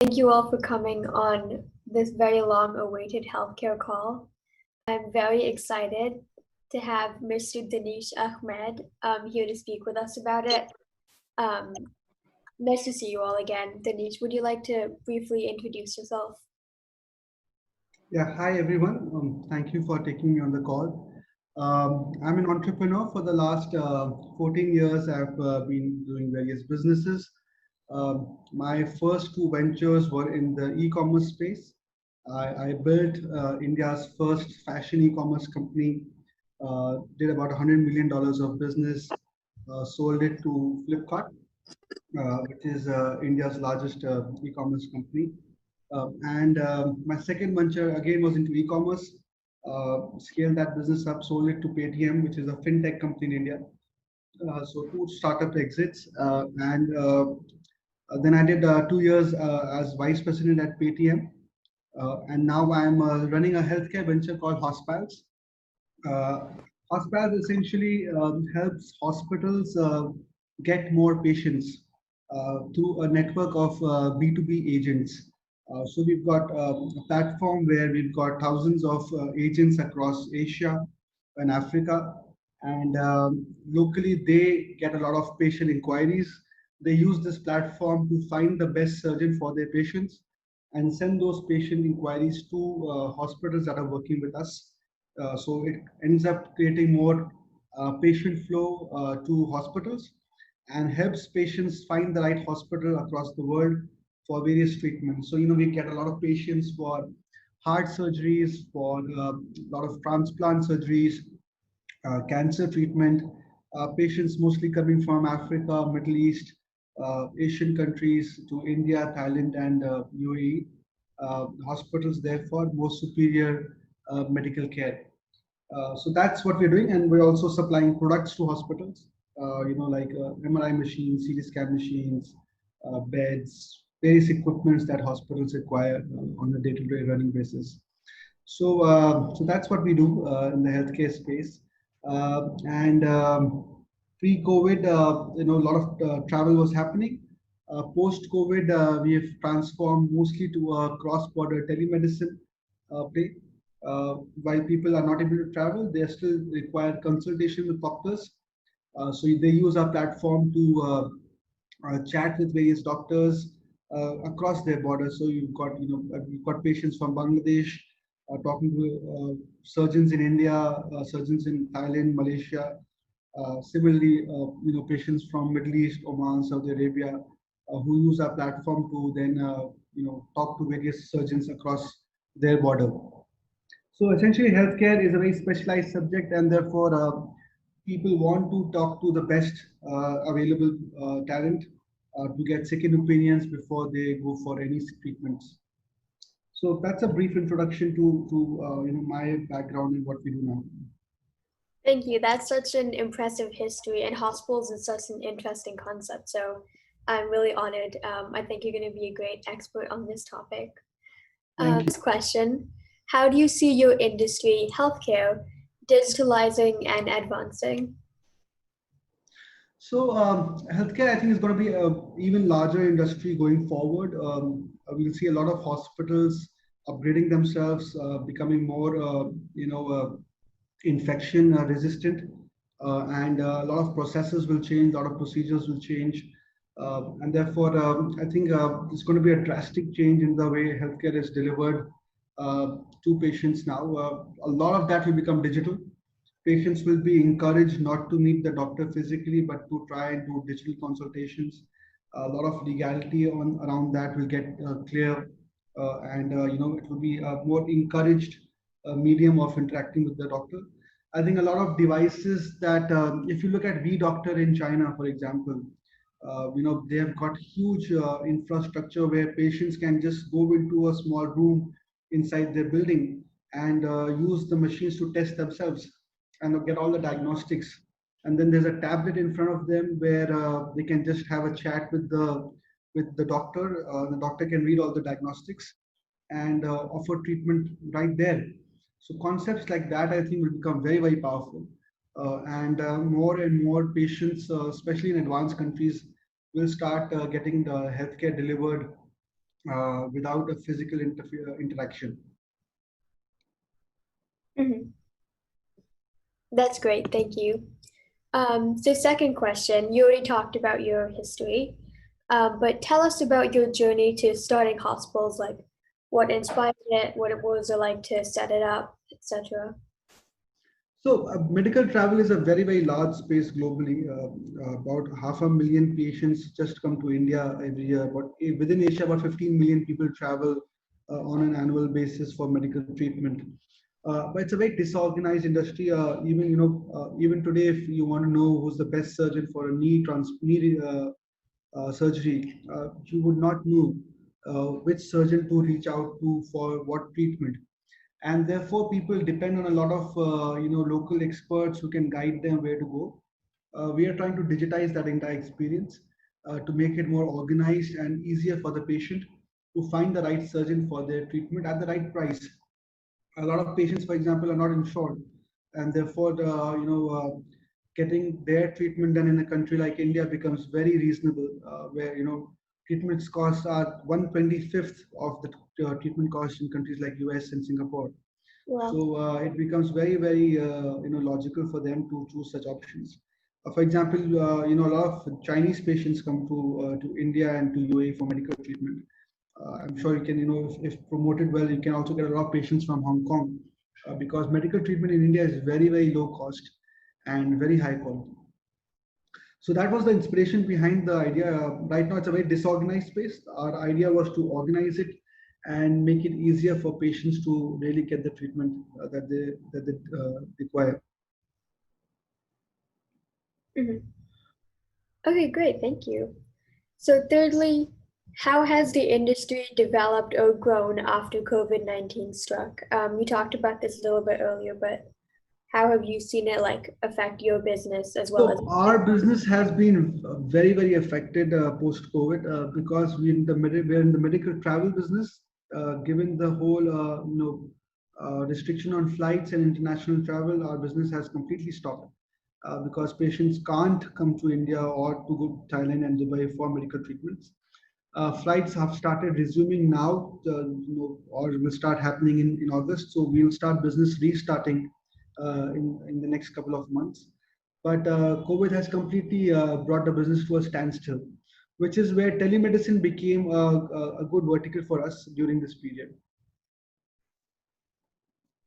Thank you all for coming on this very long-awaited healthcare call. I'm very excited to have Mr. Danish Ahmed here to speak with us about it. Nice to see you all again. Danish, would you like to briefly introduce yourself? Yeah, hi everyone. Thank you for taking me on the call. I'm an entrepreneur for the last 14 years. I've been doing various businesses. My first two ventures were in the e-commerce space. I built India's first fashion e-commerce company, did about $100 million of business, sold it to Flipkart, which is India's largest e-commerce company. And my second venture again was into e-commerce. Scaled that business up, sold it to Paytm, which is a fintech company in India. So two startup exits, and then I did 2 years as vice president at Paytm, and now I'm running a healthcare venture called Hospals. Uh, Hospals essentially helps hospitals get more patients through a network of B2B agents. So we've got a platform where we've got thousands of agents across Asia and Africa, and locally they get a lot of patient inquiries. They use this platform to find the best surgeon for their patients and send those patient inquiries to hospitals that are working with us. So it ends up creating more patient flow to hospitals and helps patients find the right hospital across the world for various treatments. So, we get a lot of patients for heart surgeries, for a lot of transplant surgeries, cancer treatment, patients mostly coming from Africa, Middle East, Asian countries to India, Thailand, and UAE. Hospitals, therefore, more superior medical care. So that's what we're doing, and we're also supplying products to hospitals. Like MRI machines, CT scan machines, beds, various equipments that hospitals require on a day-to-day running basis. So that's what we do in the healthcare space. And pre-COVID, a lot of travel was happening. Post-COVID, we have transformed mostly to a cross-border telemedicine play. While people are not able to travel, they still require consultation with doctors. So they use our platform to chat with various doctors across their borders. So you've got patients from Bangladesh talking to surgeons in India, surgeons in Thailand, Malaysia. Similarly, patients from Middle East, Oman, Saudi Arabia, who use our platform to then talk to various surgeons across their border. So essentially, healthcare is a very specialized subject, and therefore, people want to talk to the best available talent to get second opinions before they go for any treatments. So that's a brief introduction to my background and what we do now. Thank you. That's such an impressive history, and Hospals is such an interesting concept. So I'm really honored. I think you're going to be a great expert on this topic. Thank you. Next question. How do you see your industry, healthcare, digitalizing and advancing? So healthcare, I think, is going to be an even larger industry going forward. We'll see a lot of hospitals upgrading themselves, becoming more, infection resistant, and a lot of processes will change, a lot of procedures will change, and therefore, I think it's going to be a drastic change in the way healthcare is delivered to patients now. A lot of that will become digital. Patients will be encouraged not to meet the doctor physically, but to try and do digital consultations. A lot of legality around that will get clear, and it will be a more encouraged medium of interacting with the doctor. I think a lot of devices that, if you look at VDoctor in China, for example, they have got huge infrastructure where patients can just go into a small room inside their building and use the machines to test themselves and get all the diagnostics. And then there's a tablet in front of them where they can just have a chat with the doctor. The doctor can read all the diagnostics and offer treatment right there. So concepts like that, I think, will become very, very powerful. And more and more patients, especially in advanced countries, will start getting the healthcare delivered without a physical interaction. Mhm. That's great, thank you. So second question, you already talked about your history, but tell us about your journey to starting Hospals, like what inspired it, what it was like to set it up, etc. So, medical travel is a very, very large space globally. About 500,000 patients just come to India every year. But within Asia, about 15 million people travel on an annual basis for medical treatment. But it's a very disorganized industry. Even today, if you want to know who's the best surgeon for a knee surgery, you would not know which surgeon to reach out to for what treatment, and therefore people depend on a lot of local experts who can guide them where to go. We are trying to digitize that entire experience to make it more organized and easier for the patient to find the right surgeon for their treatment at the right price. A lot of patients, for example, are not insured, and therefore getting their treatment done in a country like India becomes very reasonable, where treatments costs are 1/25th of the treatment cost in countries like US and Singapore. Wow. So it becomes very, very logical for them to choose such options. For example, a lot of Chinese patients come to India and to UAE for medical treatment. I'm sure you can, if promoted well, you can also get a lot of patients from Hong Kong, because medical treatment in India is very, very low cost and very high quality. So that was the inspiration behind the idea. Right now, it's a very disorganized space. Our idea was to organize it and make it easier for patients to really get the treatment that they require. Mhm. Okay, great, thank you. So thirdly, how has the industry developed or grown after COVID-19 struck? You talked about this a little bit earlier, but how have you seen it like affect your business as well as? So our business has been very, very affected post-COVID, because we're in the medical travel business. Given the whole restriction on flights and international travel, our business has completely stopped, because patients can't come to India or to go to Thailand and Dubai for medical treatments. Flights have started resuming now, or will start happening in August. So we'll start business restarting in the next couple of months. But COVID has completely brought the business to a standstill, which is where telemedicine became a good vertical for us during this period.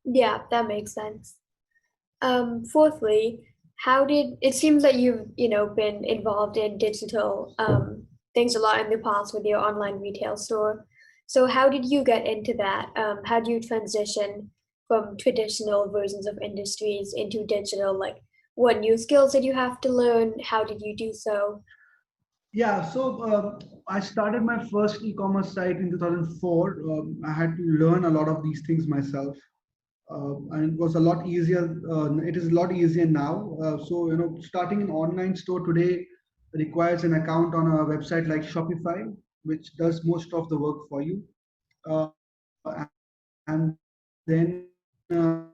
Yeah, that makes sense. Fourthly, how did it seems that you've been involved in digital things a lot in the past with your online retail store. So how did you get into that? How do you transition from traditional versions of industries into digital? Like, what new skills did you have to learn? How did you do so? Yeah, so I started my first e-commerce site in 2004. I had to learn a lot of these things myself, and it was a lot easier. It is a lot easier now. So starting an online store today requires an account on a website like Shopify, which does most of the work for you, and then you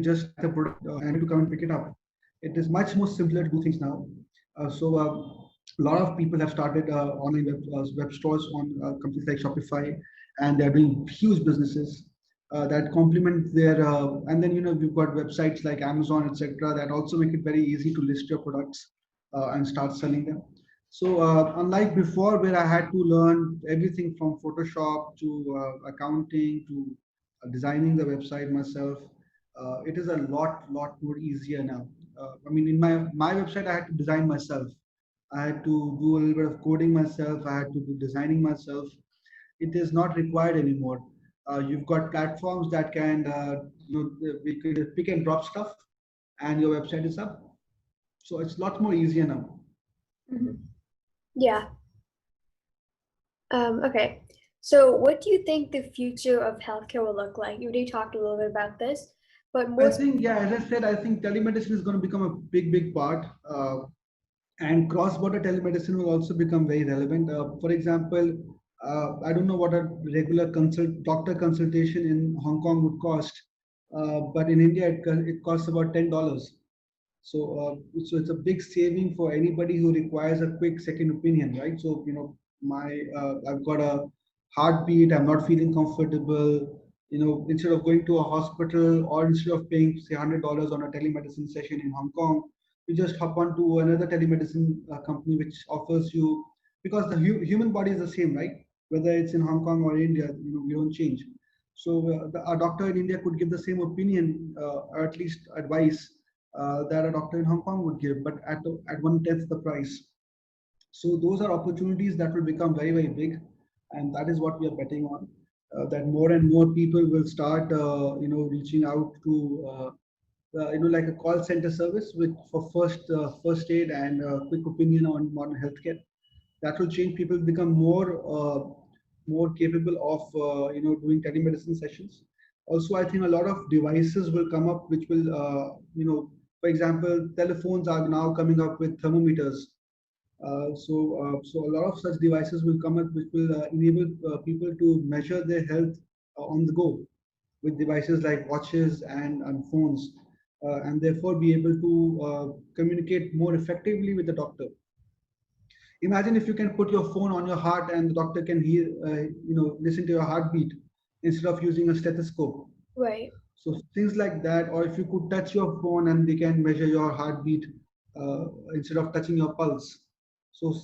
just the product and you to come and pick it up. It is much more simpler to do things now. A lot of people have started online web stores on companies like Shopify, and they're doing huge businesses that complement their. And then we've got websites like Amazon, etc., that also make it very easy to list your products and start selling them. So unlike before, where I had to learn everything from Photoshop to accounting to designing the website myself, it is a lot more easier now. I mean, in my website, I had to design myself. I had to do a little bit of coding myself. I had to do designing myself. It is not required anymore. You've got platforms that can, we could pick and drop stuff, and your website is up. So it's a lot more easier now. Mhm. Yeah. Okay. So what do you think the future of healthcare will look like? You already talked a little bit about this, but I more. think, yeah, as I said, I think telemedicine is going to become a big part, and cross-border telemedicine will also become very relevant. For example, I don't know what a regular doctor consultation in Hong Kong would cost, but in India it costs about $10. So it's a big saving for anybody who requires a quick second opinion, right? So, I've got a heartbeat, I'm not feeling comfortable. Instead of going to a hospital or instead of paying, say, $100 on a telemedicine session in Hong Kong, you just hop onto another telemedicine company which offers you, because the human body is the same, right? Whether it's in Hong Kong or India, we don't change. So a doctor in India could give the same opinion, or at least advice that a doctor in Hong Kong would give, but at one-tenth the price. So those are opportunities that will become very, very big, and that is what we are betting on. That more and more people will start, reaching out to, like a call center service with for first aid and quick opinion on modern healthcare. That will change. People become more capable of doing telemedicine sessions. Also, I think a lot of devices will come up which will for example, telephones are now coming up with thermometers. So a lot of such devices will come up which will enable people to measure their health on the go with devices like watches and phones, and therefore be able to communicate more effectively with the doctor. Imagine if you can put your phone on your heart and the doctor can hear, listen to your heartbeat instead of using a stethoscope. Right. So things like that, or if you could touch your phone and they can measure your heartbeat instead of touching your pulse. So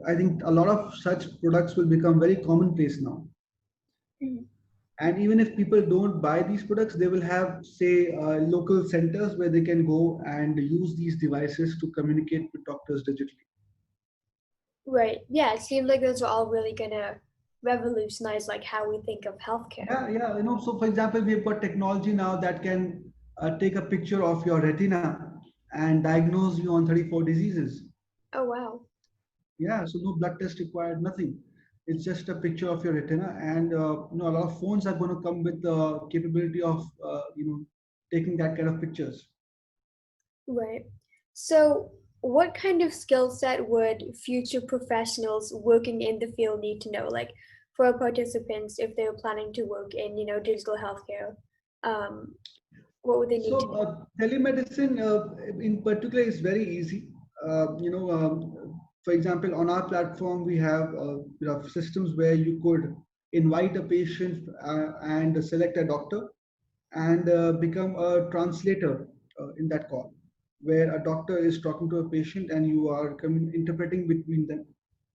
I think a lot of such products will become very commonplace now. Mhm. And even if people don't buy these products, they will have, say, local centers where they can go and use these devices to communicate with doctors digitally. Right. Yeah, it seems like those are all really gonna revolutionize like how we think of healthcare. Yeah, yeah. So for example, we've got technology now that can take a picture of your retina and diagnose you on 34 diseases. Oh wow. Yeah, so no blood test required, nothing. It's just a picture of your retina, and a lot of phones are going to come with the capability of taking that kind of pictures. Right. So what kind of skill set would future professionals working in the field need to know? Like for our participants, if they're planning to work in, digital healthcare, um, what would they need to So telemedicine, in particular, is very easy. For example, on our platform, we have systems where you could invite a patient and select a doctor and become a translator in that call, where a doctor is talking to a patient and you are interpreting between them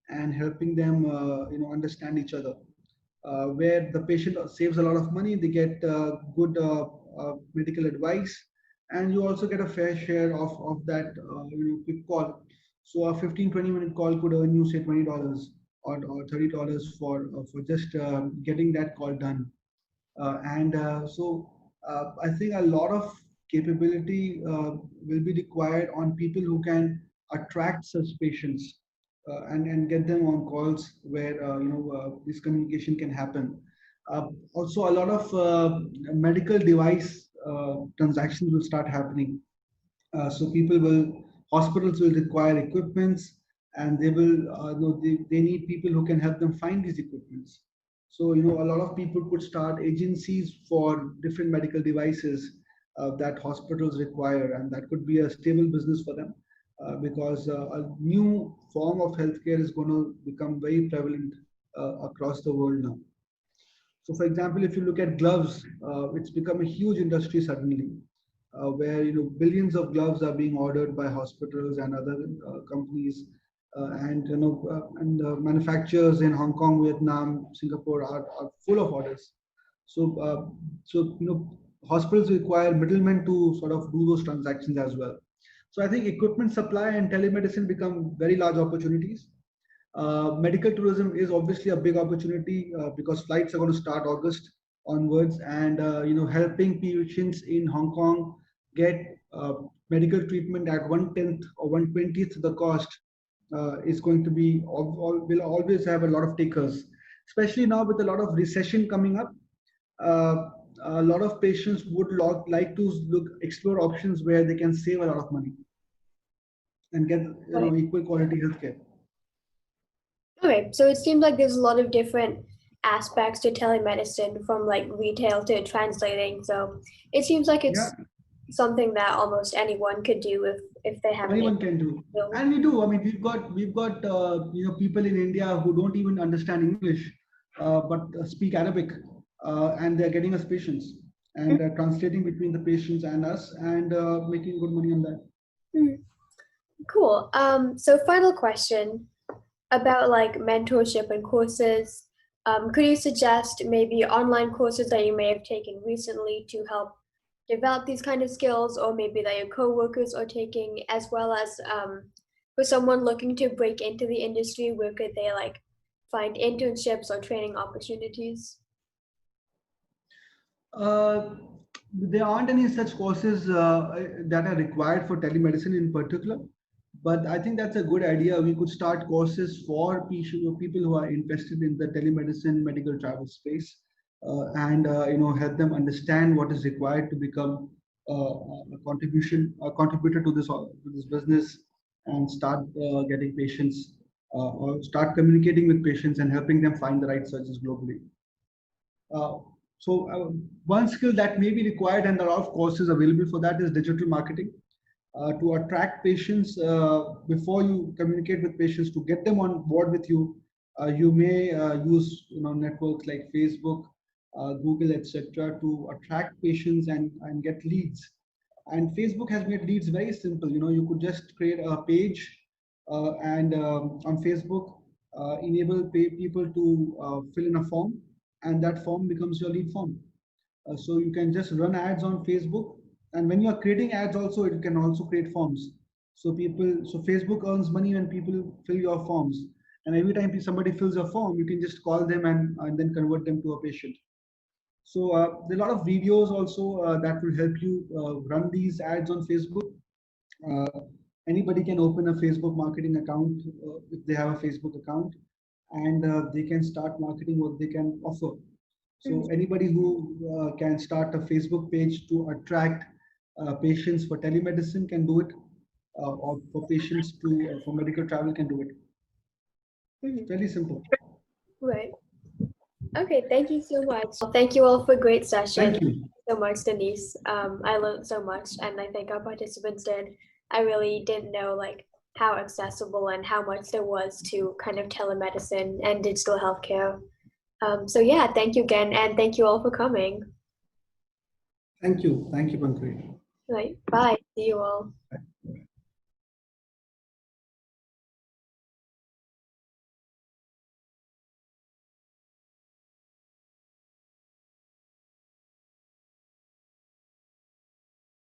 and helping them, understand each other. Where the patient saves a lot of money, they get good medical advice, and you also get a fair share of that quick call. So a 15-20 minute call could earn you, say, $20 or $30 for just getting that call done. And I think a lot of capability will be required on people who can attract such patients and get them on calls where this communication can happen. Also, a lot of medical device transactions will start happening. So hospitals will require equipments, and they need people who can help them find these equipments. So, a lot of people could start agencies for different medical devices that hospitals require, and that could be a stable business for them because a new form of healthcare is going to become very prevalent across the world now. So, for example, if you look at gloves, it's become a huge industry suddenly, where billions of gloves are being ordered by hospitals and other companies, and manufacturers in Hong Kong, Vietnam, Singapore are full of orders. So, hospitals require middlemen to sort of do those transactions as well. So, I think equipment supply and telemedicine become very large opportunities. Medical tourism is obviously a big opportunity because flights are going to start August onwards, and helping patients in Hong Kong get medical treatment at 1/10 or 1/20th the cost is going to be will always have a lot of takers, especially now with a lot of recession coming up. Uh, a lot of patients would like to explore options where they can save a lot of money and get Right. equal quality healthcare. Okay, so it seems like there's a lot of different aspects to telemedicine from like retail to translating. So it seems like Yeah. something that almost anyone could do if they have an Anyone can do, skill. and we do. I mean, we've got people in India who don't even understand English, but speak Arabic, and they're getting us patients and translating between the patients and us, and making good money on that. Mhm. Cool. So final question about like mentorship and courses. Could you suggest maybe online courses that you may have taken recently to help develop these kind of skills, or maybe that your coworkers are taking, as well as for someone looking to break into the industry, where could they like find internships or training opportunities? Uh, there aren't any such courses that are required for telemedicine in particular, but I think that's a good idea. We could start courses for people who are interested in the telemedicine medical travel space, and help them understand what is required to become a contributor to this business, and start getting patients, or start communicating with patients and helping them find the right surgeons globally. Uh, so one skill that may be required, and there are a lot of courses available for that, is digital marketing. To attract patients, before you communicate with patients, to get them on board with you, you may use networks like Facebook, Google, etc., to attract patients and get leads. And Facebook has made leads very simple. You could just create a page, and on Facebook, enable people to fill in a form, and that form becomes your lead form. So you can just run ads on Facebook, and when you are creating ads, also it can also create forms. So Facebook earns money when people fill your forms, and every time somebody fills a form, you can just call them and then convert them to a patient. So there are a lot of videos also that will help you run these ads on Facebook. Uh, Anybody can open a Facebook marketing account if they have a Facebook account, and they can start marketing what they can offer. So anybody who can start a Facebook page to attract patients for telemedicine can do it, or for patients to for medical travel can do it. Mhm. Fairly simple. Right. Okay, thank you so much. Thank you all for great session. Thank you. So much, Denise. I learned so much, and I think our participants did. I really didn't know like how accessible and how much there was to kind of telemedicine and digital healthcare. So yeah, thank you again, and thank you all for coming. Thank you. Thank you, Pankaj. Right, bye. See you all.